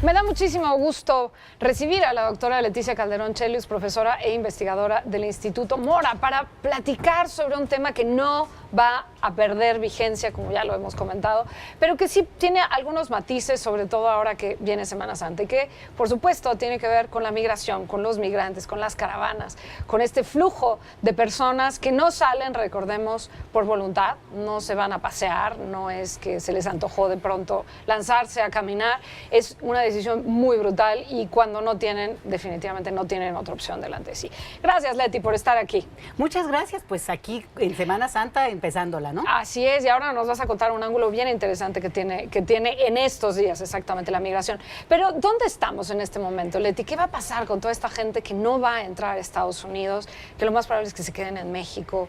Me da muchísimo gusto recibir a la doctora Leticia Calderón Chelius, profesora e investigadora del Instituto Mora, para platicar sobre un tema que no va a perder vigencia, como ya lo hemos comentado, pero que sí tiene algunos matices, sobre todo ahora que viene Semana Santa, y que, por supuesto, tiene que ver con la migración, con los migrantes, con las caravanas, con este flujo de personas que no salen, recordemos, por voluntad, no se van a pasear, no es que se les antojó de pronto lanzarse a caminar, es una decisión muy brutal y cuando no tienen, definitivamente no tienen otra opción delante de sí. Gracias, Leti, por estar aquí. Muchas gracias, pues aquí en Semana Santa empezándola, ¿no? Así es, y ahora nos vas a contar un ángulo bien interesante que tiene en estos días exactamente la migración. Pero, ¿dónde estamos en este momento, Leti? ¿Qué va a pasar con toda esta gente que no va a entrar a Estados Unidos, que lo más probable es que se queden en México?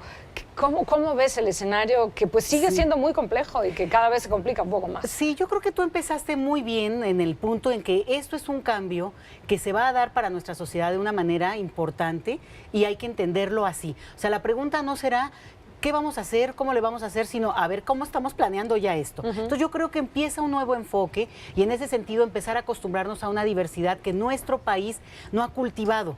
¿Cómo ves el escenario que pues sigue siendo muy complejo y que cada vez se complica un poco más? Sí, yo creo que tú empezaste muy bien en el punto en que esto es un cambio que se va a dar para nuestra sociedad de una manera importante y hay que entenderlo así. O sea, la pregunta no será ¿qué vamos a hacer? ¿Cómo le vamos a hacer? Sino a ver cómo estamos planeando ya esto. Entonces yo creo que empieza un nuevo enfoque y en ese sentido empezar a acostumbrarnos a una diversidad que nuestro país no ha cultivado.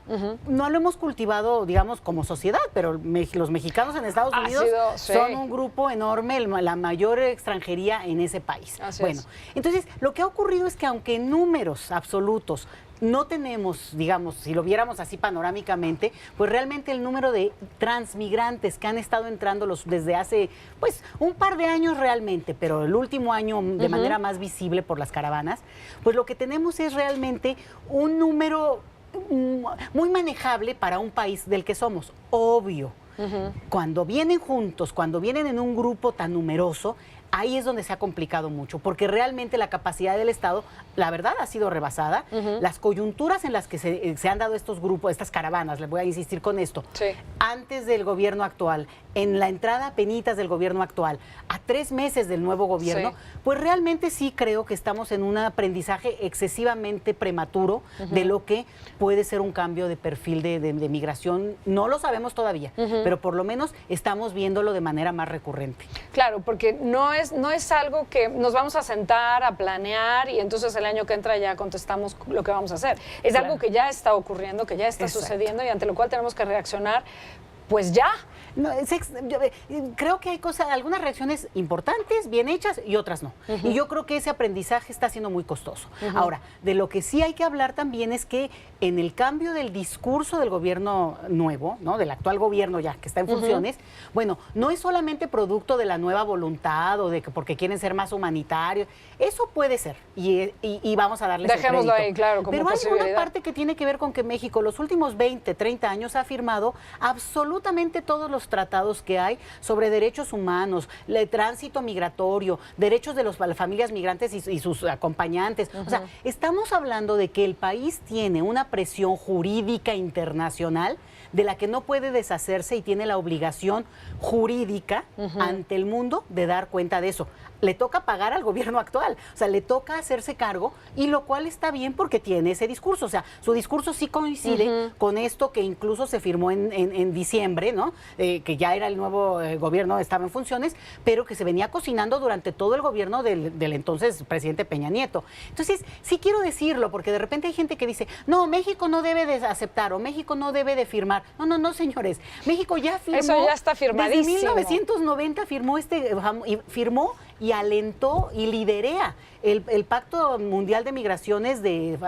No lo hemos cultivado, digamos, como sociedad, pero los mexicanos en Estados Unidos son un grupo enorme, la mayor extranjería en ese país. Bueno, entonces lo que ha ocurrido es que aunque en números absolutos no tenemos, digamos, si lo viéramos así panorámicamente, pues realmente el número de transmigrantes que han estado entrando desde hace, pues, un par de años realmente, pero el último año de manera más visible por las caravanas, pues lo que tenemos es realmente un número muy manejable para un país del que somos, obvio. Cuando vienen juntos, cuando vienen en un grupo tan numeroso, ahí es donde se ha complicado mucho, porque realmente la capacidad del Estado, la verdad, ha sido rebasada. Las coyunturas en las que se han dado estos grupos, estas caravanas, les voy a insistir con esto, antes del gobierno actual, en la entrada penitas del gobierno actual, a 3 meses del nuevo gobierno, pues realmente sí creo que estamos en un aprendizaje excesivamente prematuro de lo que puede ser un cambio de perfil de migración. No lo sabemos todavía, pero por lo menos estamos viéndolo de manera más recurrente. Claro, porque no es algo que nos vamos a sentar a planear y entonces el año que entra ya contestamos lo que vamos a hacer. Es algo que ya está ocurriendo, que ya está sucediendo y ante lo cual tenemos que reaccionar, pues ya. No, creo que hay algunas reacciones importantes, bien hechas y otras no. Y yo creo que ese aprendizaje está siendo muy costoso. Ahora, de lo que sí hay que hablar también es que en el cambio del discurso del gobierno nuevo, ¿no? Del actual gobierno ya que está en funciones, bueno, no es solamente producto de la nueva voluntad o de que porque quieren ser más humanitarios. Eso puede ser y vamos a darles Dejémoslo ahí, claro, como pero hay posibilidad. una parte que tiene que ver con que México los últimos 20, 30 años ha firmado absolutamente todos los tratados que hay sobre derechos humanos, el tránsito migratorio, derechos de las familias migrantes y sus acompañantes. O sea, estamos hablando de que el país tiene una presión jurídica internacional de la que no puede deshacerse y tiene la obligación jurídica ante el mundo de dar cuenta de eso. Le toca pagar al gobierno actual, o sea, le toca hacerse cargo, y lo cual está bien porque tiene ese discurso, o sea, su discurso sí coincide con esto que incluso se firmó en diciembre, ¿no? Que ya era el nuevo gobierno, estaba en funciones, pero que se venía cocinando durante todo el gobierno del entonces presidente Peña Nieto. Entonces, sí quiero decirlo, porque de repente hay gente que dice, no, México no debe de aceptar o México no debe de firmar. No, señores, México ya firmó. Eso ya está firmadísimo. Desde 1990 firmó y alentó y liderea el Pacto Mundial de Migraciones de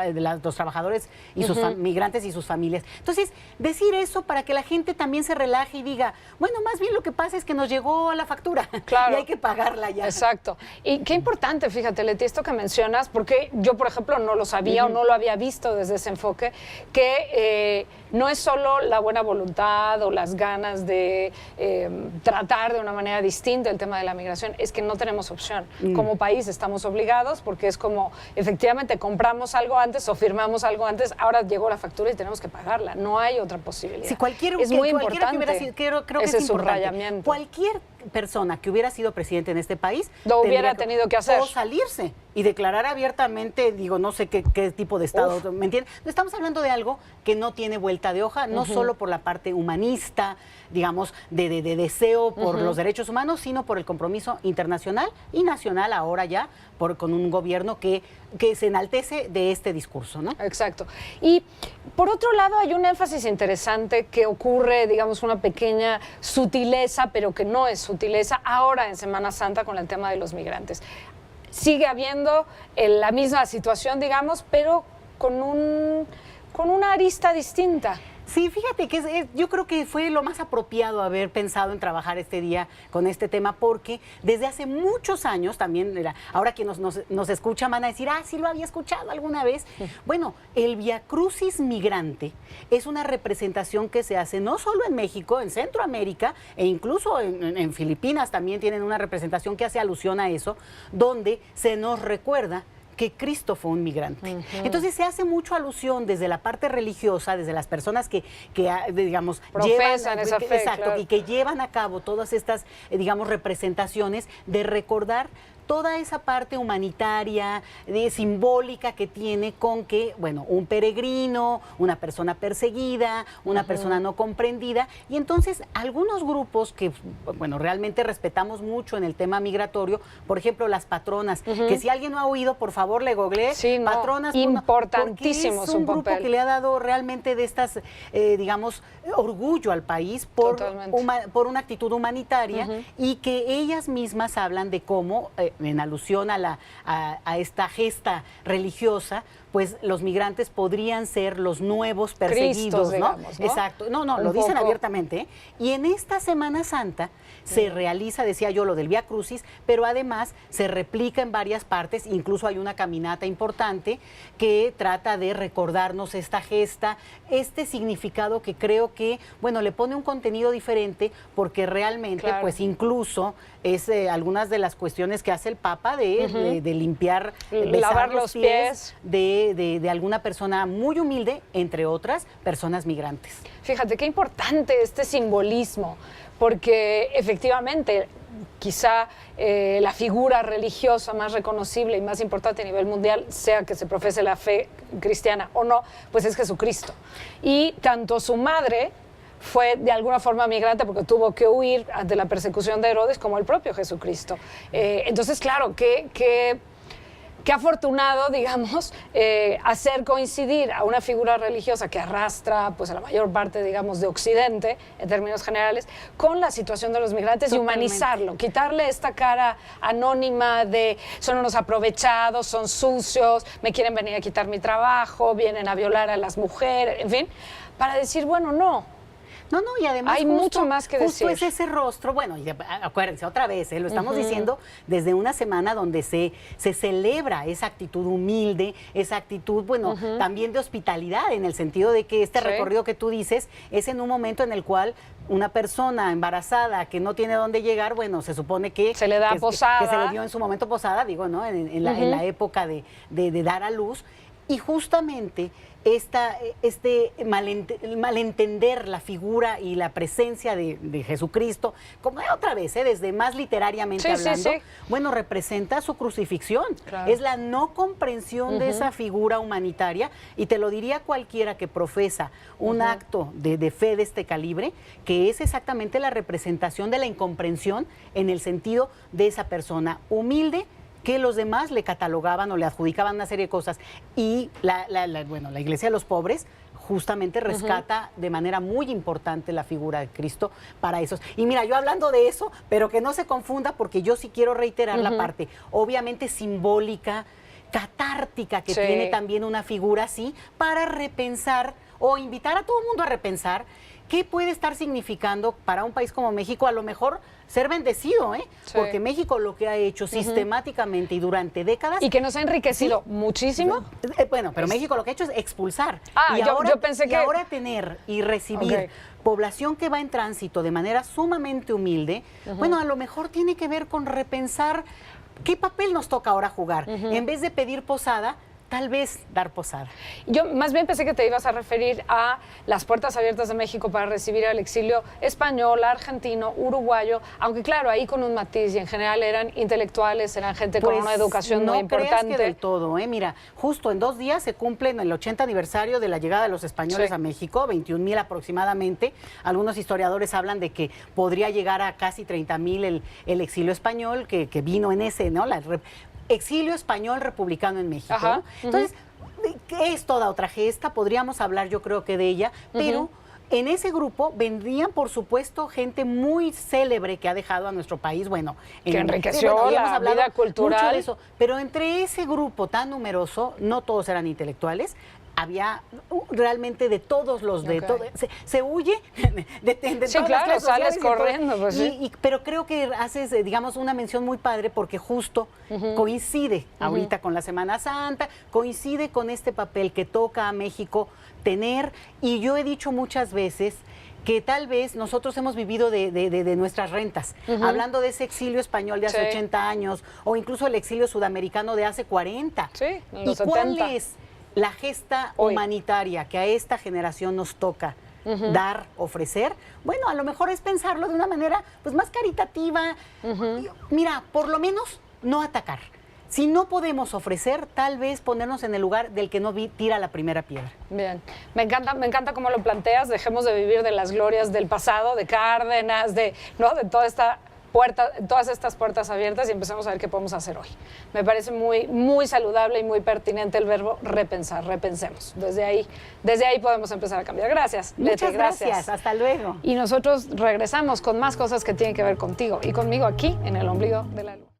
los trabajadores y sus migrantes y sus familias. Entonces, decir eso para que la gente también se relaje y diga, bueno, más bien lo que pasa es que nos llegó la factura y hay que pagarla ya. Exacto. Y qué importante, fíjate, Leti, esto que mencionas, porque yo, por ejemplo, no lo sabía o no lo había visto desde ese enfoque, que no es solo la buena voluntad o las ganas de tratar de una manera distinta el tema de la migración, es que no tenemos opción. Como país estamos obligados porque es como, efectivamente, compramos algo antes o firmamos algo antes, ahora llegó la factura y tenemos que pagarla. No hay otra posibilidad. Si es muy importante que hubiera sido, creo que ese es subrayamiento. Cualquier persona que hubiera sido presidente en este país lo hubiera tenido que hacer. O salirse y declarar abiertamente, digo, no sé qué tipo de Estado, ¿me entiendes? Estamos hablando de algo que no tiene vuelta de hoja, no solo por la parte humanista, digamos, de deseo por los derechos humanos, sino por el compromiso internacional y nacional ahora ya, con un gobierno que se enaltece de este discurso, ¿no? Exacto. Y por otro lado hay un énfasis interesante que ocurre, digamos, una pequeña sutileza, pero que no es sutileza, ahora en Semana Santa con el tema de los migrantes. Sigue habiendo la misma situación, digamos, pero con una arista distinta. Sí, fíjate que yo creo que fue lo más apropiado haber pensado en trabajar este día con este tema, porque desde hace muchos años también, ahora que nos escuchan van a decir, sí lo había escuchado alguna vez. Bueno, el Viacrucis Migrante es una representación que se hace no solo en México, en Centroamérica, e incluso en Filipinas también tienen una representación que hace alusión a eso, donde se nos recuerda que Cristo fue un migrante. Entonces se hace mucho alusión desde la parte religiosa, desde las personas que digamos, profesan esa fe, exacto, claro. Y que llevan a cabo todas estas, digamos, representaciones de recordar toda esa parte humanitaria, simbólica que tiene con que, bueno, un peregrino, una persona perseguida, una persona no comprendida, y entonces algunos grupos que, bueno, realmente respetamos mucho en el tema migratorio, por ejemplo, las patronas, que si alguien no ha oído, por favor, le googlee, sí, no, patronas. importantísimo es un grupo papel. que le ha dado realmente de estas, digamos, orgullo al país por una actitud humanitaria, y que ellas mismas hablan de cómo, en alusión a esta gesta religiosa, pues los migrantes podrían ser los nuevos perseguidos, Cristos, digamos, ¿no? Exacto. No, lo dicen abiertamente, ¿eh? Y en esta Semana Santa se realiza, decía yo, lo del Vía Crucis, pero además se replica en varias partes, incluso hay una caminata importante que trata de recordarnos esta gesta, este significado que creo que, bueno, le pone un contenido diferente, porque realmente, claro, pues incluso es algunas de las cuestiones que hace el Papa de limpiar, lavar los pies de alguna persona muy humilde, entre otras personas migrantes. Fíjate qué importante este simbolismo, porque efectivamente quizá la figura religiosa más reconocible y más importante a nivel mundial, sea que se profese la fe cristiana o no, pues es Jesucristo. Y tanto su madre fue de alguna forma migrante porque tuvo que huir ante la persecución de Herodes, como el propio Jesucristo. Entonces, claro, qué afortunado, digamos, hacer coincidir a una figura religiosa que arrastra pues a la mayor parte, digamos, de Occidente, en términos generales, con la situación de los migrantes. Totalmente. Y humanizarlo, quitarle esta cara anónima de son unos aprovechados, son sucios, me quieren venir a quitar mi trabajo, vienen a violar a las mujeres, en fin, para decir, bueno, no. No, y además hay mucho más que decir. Justo es ese rostro, bueno, y acuérdense otra vez, lo estamos diciendo desde una semana donde se celebra esa actitud humilde, esa actitud, bueno, también de hospitalidad, en el sentido de que este recorrido que tú dices es en un momento en el cual una persona embarazada que no tiene dónde llegar, bueno, se supone que se le da posada. Que se le dio en su momento posada, digo, ¿no? En la época de dar a luz. Y justamente este malentender la figura y la presencia de Jesucristo, como otra vez, desde más literariamente hablando, bueno, representa su crucifixión. Claro. Es la no comprensión de esa figura humanitaria, y te lo diría cualquiera que profesa un acto de fe de este calibre, que es exactamente la representación de la incomprensión en el sentido de esa persona humilde, que los demás le catalogaban o le adjudicaban una serie de cosas. Y la Iglesia de los Pobres justamente rescata de manera muy importante la figura de Cristo para esos. Y mira, yo hablando de eso, pero que no se confunda, porque yo sí quiero reiterar la parte obviamente simbólica, catártica, que tiene también una figura así, para repensar o invitar a todo el mundo a repensar qué puede estar significando para un país como México, a lo mejor ser bendecido, porque México lo que ha hecho sistemáticamente y durante décadas... Y que nos ha enriquecido muchísimo. Bueno, pero México lo que ha hecho es expulsar. Yo pensé que... ahora tener y recibir población que va en tránsito de manera sumamente humilde, bueno, a lo mejor tiene que ver con repensar qué papel nos toca ahora jugar. En vez de pedir posada, tal vez dar posada. Yo más bien pensé que te ibas a referir a las puertas abiertas de México para recibir al exilio español, argentino, uruguayo, aunque claro, ahí con un matiz, y en general eran intelectuales, eran gente con una educación muy importante. No creas que del todo, Mira, justo en 2 días se cumplen el 80 aniversario de la llegada de los españoles a México, 21,000 aproximadamente. Algunos historiadores hablan de que podría llegar a casi 30,000 el exilio español que vino en ese, ¿no? Exilio español republicano en México. Ajá, ¿no? Entonces, es toda otra gesta, podríamos hablar yo creo que de ella, pero en ese grupo vendrían, por supuesto, gente muy célebre que ha dejado a nuestro país, que enriqueció la vida cultural. Mucho de eso, pero entre ese grupo tan numeroso, no todos eran intelectuales, había realmente de todos los de todo, se huye de sí, todas claro, las sales corriendo, pues sí. Pero creo que haces, digamos, una mención muy padre porque justo coincide ahorita con la Semana Santa, coincide con este papel que toca a México tener, y yo he dicho muchas veces que tal vez nosotros hemos vivido de nuestras rentas, hablando de ese exilio español de hace 80 años, o incluso el exilio sudamericano de hace 40. Sí, en ¿Y los 70. cuál es la gesta humanitaria que a esta generación nos toca dar, ofrecer? Bueno, a lo mejor es pensarlo de una manera pues más caritativa. Mira, por lo menos no atacar. Si no podemos ofrecer, tal vez ponernos en el lugar del que no tira la primera piedra. Bien, me encanta cómo lo planteas. Dejemos de vivir de las glorias del pasado, de Cárdenas, de todas estas puertas abiertas, y empecemos a ver qué podemos hacer hoy. Me parece muy saludable y muy pertinente el verbo repensar. Repensemos. Desde ahí podemos empezar a cambiar. Gracias, Leti. Muchas gracias. Hasta luego. Y nosotros regresamos con más cosas que tienen que ver contigo y conmigo aquí en El Ombligo de la Luna.